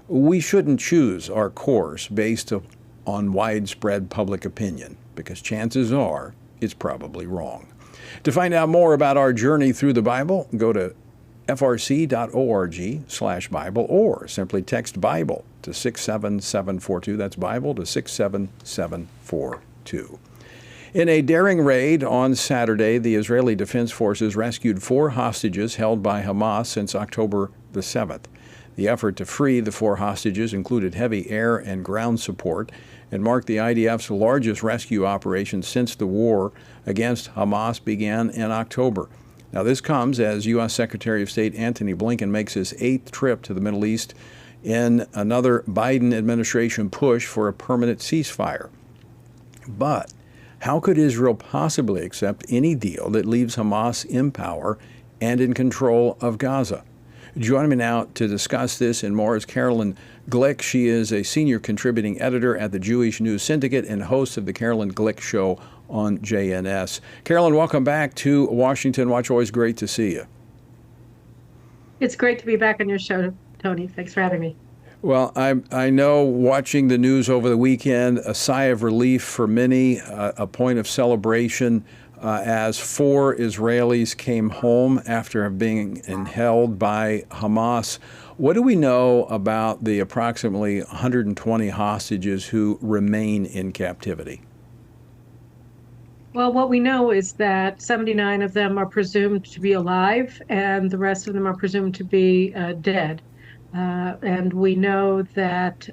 We shouldn't choose our course based on widespread public opinion, because chances are it's probably wrong. To find out more about our journey through the Bible, go to frc.org/Bible, or simply text Bible to 67742. That's Bible to 67742. In a daring raid on Saturday, the Israeli Defense Forces rescued 4 hostages held by Hamas since October the 7th. The effort to free the 4 hostages included heavy air and ground support and marked the IDF's largest rescue operation since the war against Hamas began in October. Now, this comes as U.S. Secretary of State Antony Blinken makes his 8th trip to the Middle East in another Biden administration push for a permanent ceasefire. But how could Israel possibly accept any deal that leaves Hamas in power and in control of Gaza? Joining me now to discuss this and more is Carolyn Glick. She is a senior contributing editor at the Jewish News Syndicate and host of the Carolyn Glick Show on JNS. Carolyn, welcome back to Washington Watch. Always great to see you. It's great to be back on your show, Tony. Thanks for having me. Well, I know watching the news over the weekend, a sigh of relief for many, a point of celebration as 4 Israelis came home after being held by Hamas. What do we know about the approximately 120 hostages who remain in captivity? Well, what we know is that 79 of them are presumed to be alive, and the rest of them are presumed to be dead. And we know that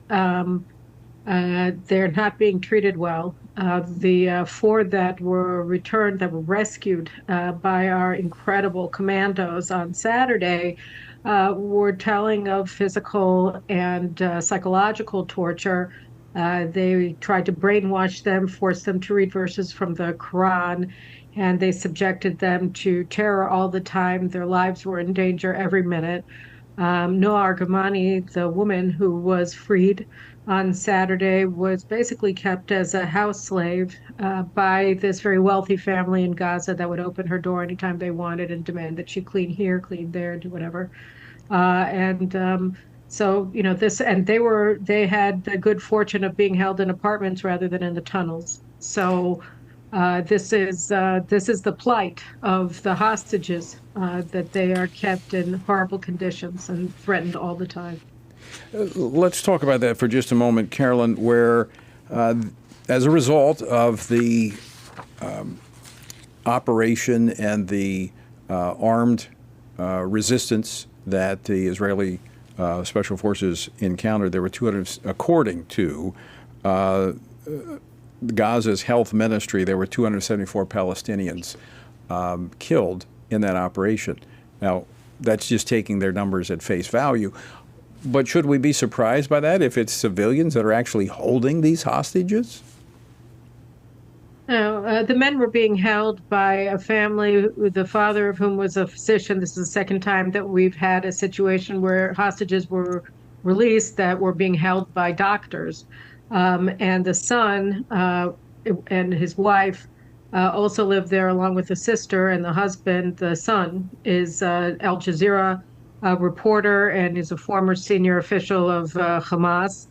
they're not being treated well. The 4 that were returned, that were rescued by our incredible commandos on Saturday, were telling of physical and psychological torture. They tried to brainwash them, force them to read verses from the Quran, and they subjected them to terror all the time. Their lives were in danger every minute. Noa Argamani, the woman who was freed on Saturday, was basically kept as a house slave by this very wealthy family in Gaza that would open her door anytime they wanted and demand that she clean here, clean there, do whatever. So, you know, they had the good fortune of being held in apartments rather than in the tunnels. So this is the plight of the hostages, that they are kept in horrible conditions and threatened all the time. Let's talk about that for just a moment, Carolyn, where as a result of the operation and the armed resistance that the Israeli Special Forces encountered, there were 200, according to Gaza's health ministry, there were 274 Palestinians killed in that operation. Now, that's just taking their numbers at face value. But should we be surprised by that if it's civilians that are actually holding these hostages? No, the men were being held by a family, the father of whom was a physician. This is the second time that we've had a situation where hostages were released that were being held by doctors. And the son and his wife also lived there along with the sister, and the husband, the son, is Al Jazeera reporter and is a former senior official of Hamas.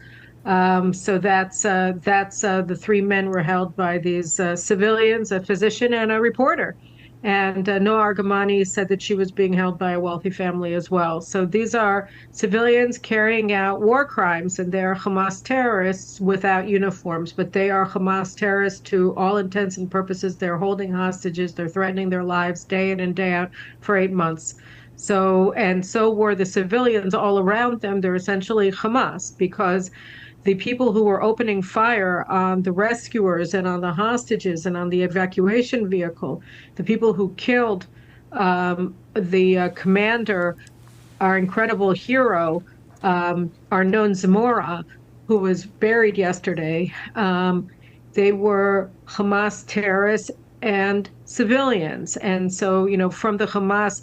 So that's the 3 men were held by these civilians, a physician and a reporter. And Noa Argamani said that she was being held by a wealthy family as well. So these are civilians carrying out war crimes, and they're Hamas terrorists without uniforms. But they are Hamas terrorists to all intents and purposes. They're holding hostages. They're threatening their lives day in and day out for 8 months. So were the civilians all around them. They're essentially Hamas, because the people who were opening fire on the rescuers and on the hostages and on the evacuation vehicle, the people who killed the commander, our incredible hero, Arnon Zamora, who was buried yesterday, they were Hamas terrorists and civilians. And so, you know, from the Hamas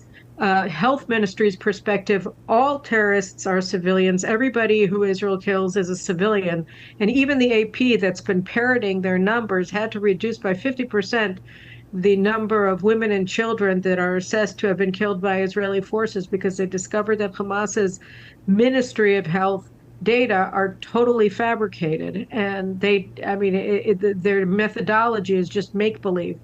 health ministry's perspective, all terrorists are civilians. Everybody who Israel kills is a civilian. And even the AP, that's been parroting their numbers, had to reduce by 50% the number of women and children that are assessed to have been killed by Israeli forces, because they discovered that Hamas's Ministry of Health data are totally fabricated. And their methodology is just make-believe.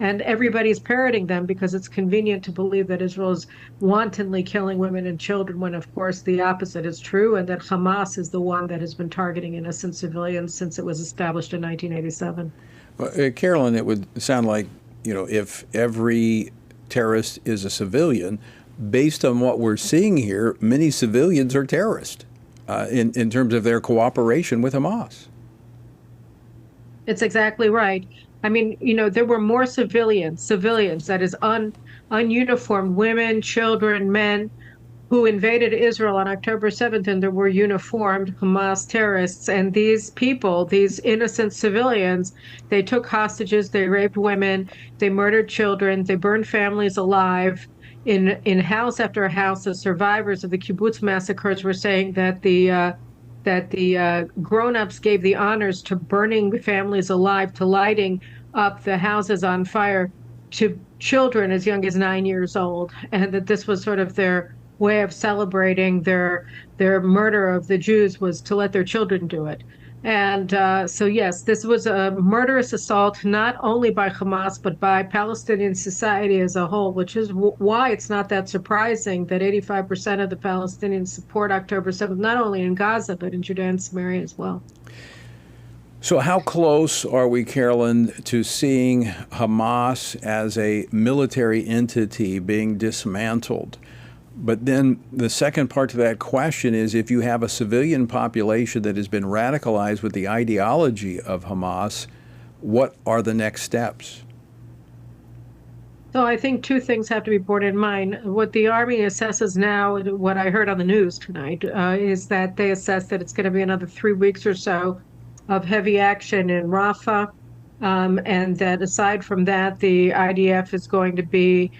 And everybody's parroting them because it's convenient to believe that Israel is wantonly killing women and children, when, of course, the opposite is true, and that Hamas is the one that has been targeting innocent civilians since it was established in 1987. Well, Carolyn, it would sound like, you know, if every terrorist is a civilian, based on what we're seeing here, many civilians are terrorists in terms of their cooperation with Hamas. It's exactly right. I mean, you know, there were more civilians, that is, ununiformed women, children, men, who invaded Israel on October 7th, and there were uniformed Hamas terrorists. And these people, these innocent civilians, they took hostages, they raped women, they murdered children, they burned families alive. in house after house, the survivors of the kibbutz massacres were saying that the grown-ups gave the honors to burning families alive, to lighting up the houses on fire, to children as young as 9 years old, and that this was sort of their way of celebrating their murder of the Jews, was to let their children do it. And so, yes, this was a murderous assault, not only by Hamas, but by Palestinian society as a whole, which is why it's not that surprising that 85% of the Palestinians support October 7th, not only in Gaza, but in Judea and Samaria as well. So how close are we, Carolyn, to seeing Hamas as a military entity being dismantled? But then the second part to that question is, if you have a civilian population that has been radicalized with the ideology of Hamas, what are the next steps? So I think two things have to be borne in mind. What the Army assesses now, what I heard on the news tonight, is that they assess that it's going to be another 3 weeks or so of heavy action in Rafah, and that aside from that, the IDF is going to be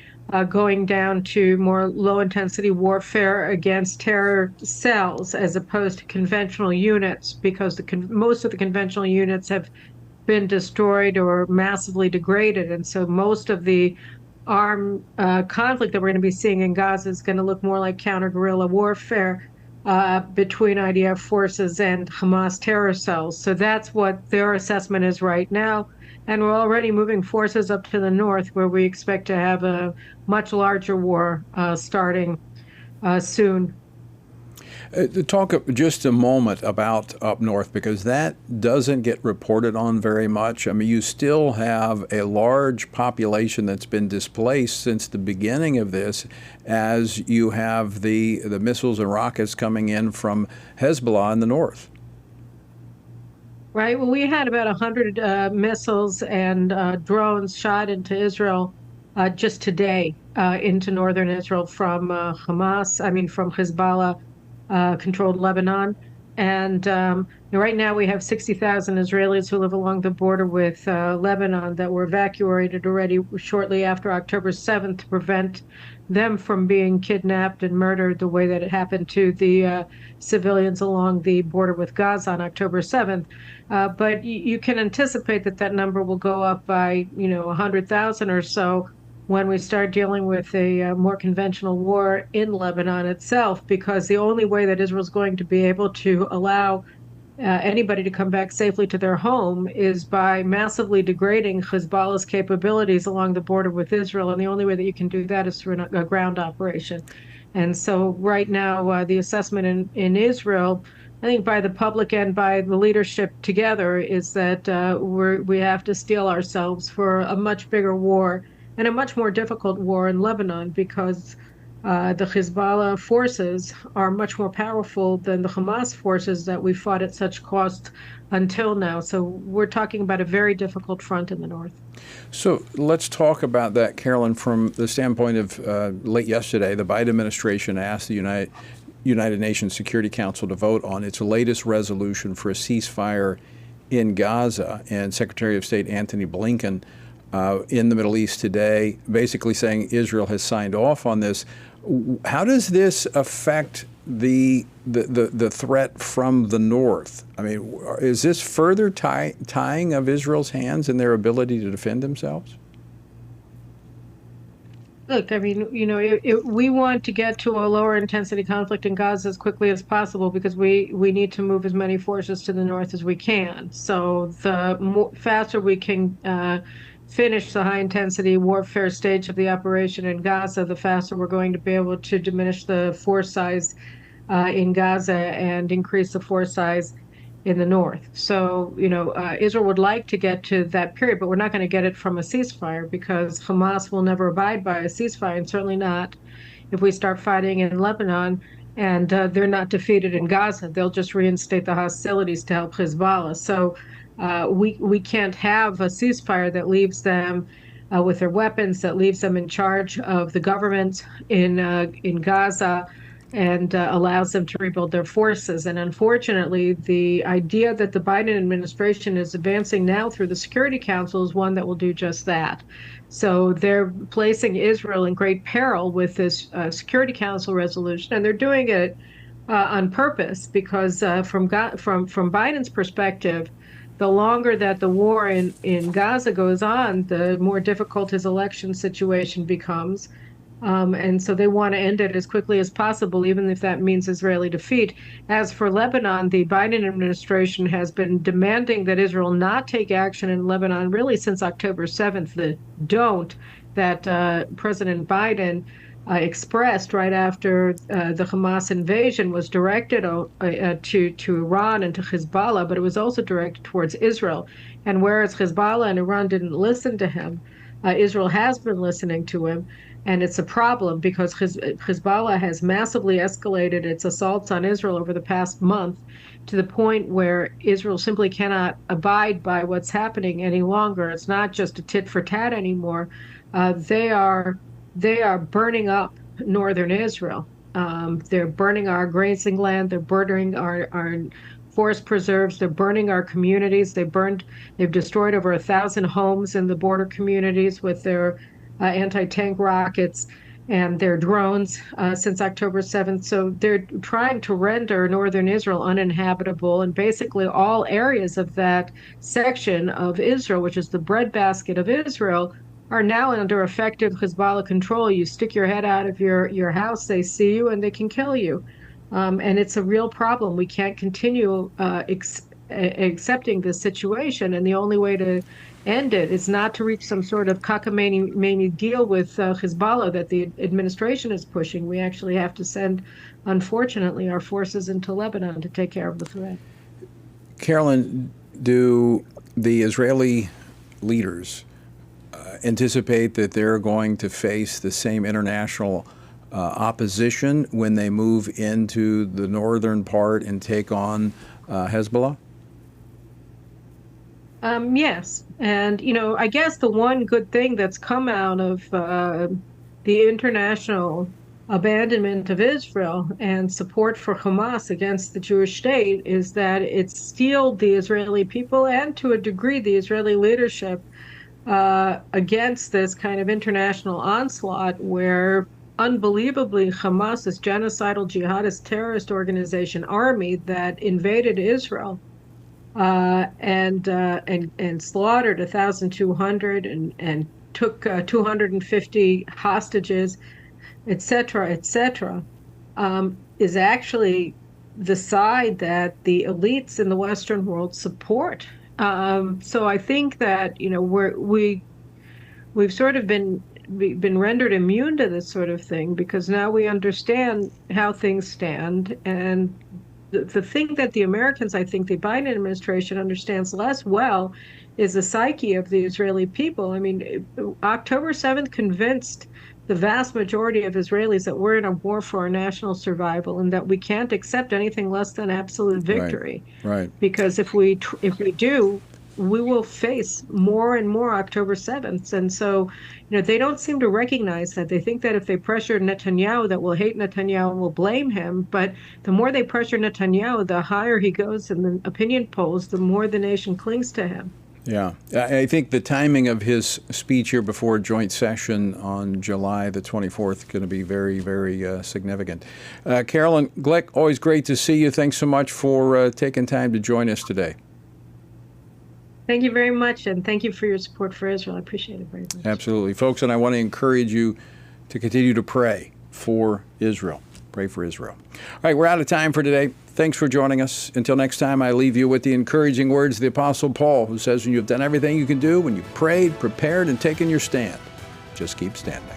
going down to more low-intensity warfare against terror cells as opposed to conventional units, because most of the conventional units have been destroyed or massively degraded. And so most of the armed conflict that we're going to be seeing in Gaza is going to look more like counter-guerrilla warfare between IDF forces and Hamas terror cells. So that's what their assessment is right now. And we're already moving forces up to the north, where we expect to have a much larger war starting soon. Talk just a moment about up north, because that doesn't get reported on very much. I mean, you still have a large population that's been displaced since the beginning of this, as you have the missiles and rockets coming in from Hezbollah in the north. Right. Well, we had about 100 missiles and drones shot into Israel just today, into northern Israel from from Hezbollah controlled Lebanon. And right now we have 60,000 Israelis who live along the border with Lebanon that were evacuated already shortly after October 7th to prevent them from being kidnapped and murdered the way that it happened to the civilians along the border with Gaza on October 7th. But you can anticipate that that number will go up by, 100,000 or so when we start dealing with a more conventional war in Lebanon itself, because the only way that Israel's going to be able to allow anybody to come back safely to their home is by massively degrading Hezbollah's capabilities along the border with Israel. And the only way that you can do that is through a ground operation. And so right now, the assessment in Israel, I think by the public and by the leadership together, is that we have to steel ourselves for a much bigger war and a much more difficult war in Lebanon, because the Hezbollah forces are much more powerful than the Hamas forces that we fought at such cost until now. So we're talking about a very difficult front in the north. So let's talk about that, Carolyn, from the standpoint of late yesterday, the Biden administration asked the United Nations Security Council to vote on its latest resolution for a ceasefire in Gaza, and Secretary of State Antony Blinken in the Middle East today, basically saying Israel has signed off on this. How does this affect the threat from the north? I mean, is this further tying of Israel's hands in their ability to defend themselves? Look, I mean, we want to get to a lower intensity conflict in Gaza as quickly as possible, because we need to move as many forces to the north as we can. So the faster we can finish the high-intensity warfare stage of the operation in Gaza, the faster we're going to be able to diminish the force size in Gaza and increase the force size in the north. So, Israel would like to get to that period, but we're not going to get it from a ceasefire, because Hamas will never abide by a ceasefire, and certainly not if we start fighting in Lebanon and they're not defeated in Gaza. They'll just reinstate the hostilities to help Hezbollah. So we can't have a ceasefire that leaves them with their weapons, that leaves them in charge of the government in Gaza, and allows them to rebuild their forces. And unfortunately, the idea that the Biden administration is advancing now through the Security Council is one that will do just that. So they're placing Israel in great peril with this Security Council resolution, and they're doing it on purpose because from Biden's perspective, the longer that the war in Gaza goes on, the more difficult his election situation becomes. And so they want to end it as quickly as possible, even if that means Israeli defeat. As for Lebanon, the Biden administration has been demanding that Israel not take action in Lebanon really since October 7th, the don't that President Biden expressed right after the Hamas invasion was directed to Iran and to Hezbollah, but it was also directed towards Israel. And whereas Hezbollah and Iran didn't listen to him, Israel has been listening to him. And it's a problem because Hezbollah has massively escalated its assaults on Israel over the past month to the point where Israel simply cannot abide by what's happening any longer. It's not just a tit for tat anymore. They are burning up northern Israel. They're burning our grazing land. They're burning our forest preserves. They're burning our communities. They've destroyed over 1,000 homes in the border communities with their anti-tank rockets and their drones since October 7th. So they're trying to render northern Israel uninhabitable, and basically all areas of that section of Israel, which is the breadbasket of Israel, are now under effective Hezbollah control. You stick your head out of your house, they see you, and they can kill you. And it's a real problem. We can't continue accepting this situation, and the only way to end it is not to reach some sort of cockamamie deal with Hezbollah that the administration is pushing. We actually have to send, unfortunately, our forces into Lebanon to take care of the threat. Carolyn, do the Israeli leaders anticipate that they're going to face the same international opposition when they move into the northern part and take on Hezbollah? Yes. And, I guess the one good thing that's come out of the international abandonment of Israel and support for Hamas against the Jewish state is that it's steeled the Israeli people and, to a degree, the Israeli leadership against this kind of international onslaught where, unbelievably, Hamas, this genocidal jihadist terrorist organization army that invaded Israel and slaughtered 1,200 and took 250 hostages, etc., is actually the side that the elites in the Western world support. So I think that we've sort of been rendered immune to this sort of thing because now we understand how things stand. And the thing that the Americans, I think the Biden administration understands less well is the psyche of the Israeli people. I mean, October 7th convinced the vast majority of Israelis that we're in a war for our national survival and that we can't accept anything less than absolute victory. Right. Because if we do, we will face more and more October 7th. And so, they don't seem to recognize that. They think that if they pressure Netanyahu, that we'll hate Netanyahu and we'll blame him. But the more they pressure Netanyahu, the higher he goes in the opinion polls, the more the nation clings to him. Yeah. I think the timing of his speech here before joint session on July the 24th is going to be very, very significant. Carolyn Glick, always great to see you. Thanks so much for taking time to join us today. Thank you very much, and thank you for your support for Israel. I appreciate it very much. Absolutely. Folks, and I want to encourage you to continue to pray for Israel. Pray for Israel. All right, we're out of time for today. Thanks for joining us. Until next time, I leave you with the encouraging words of the Apostle Paul, who says, when you've done everything you can do, when you've prayed, prepared, and taken your stand, just keep standing.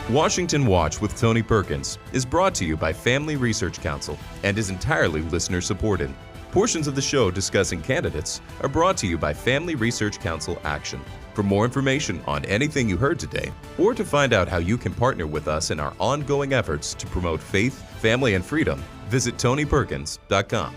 Washington Watch with Tony Perkins is brought to you by Family Research Council and is entirely listener-supported. Portions of the show discussing candidates are brought to you by Family Research Council Action. For more information on anything you heard today, or to find out how you can partner with us in our ongoing efforts to promote faith, family, and freedom, visit TonyPerkins.com.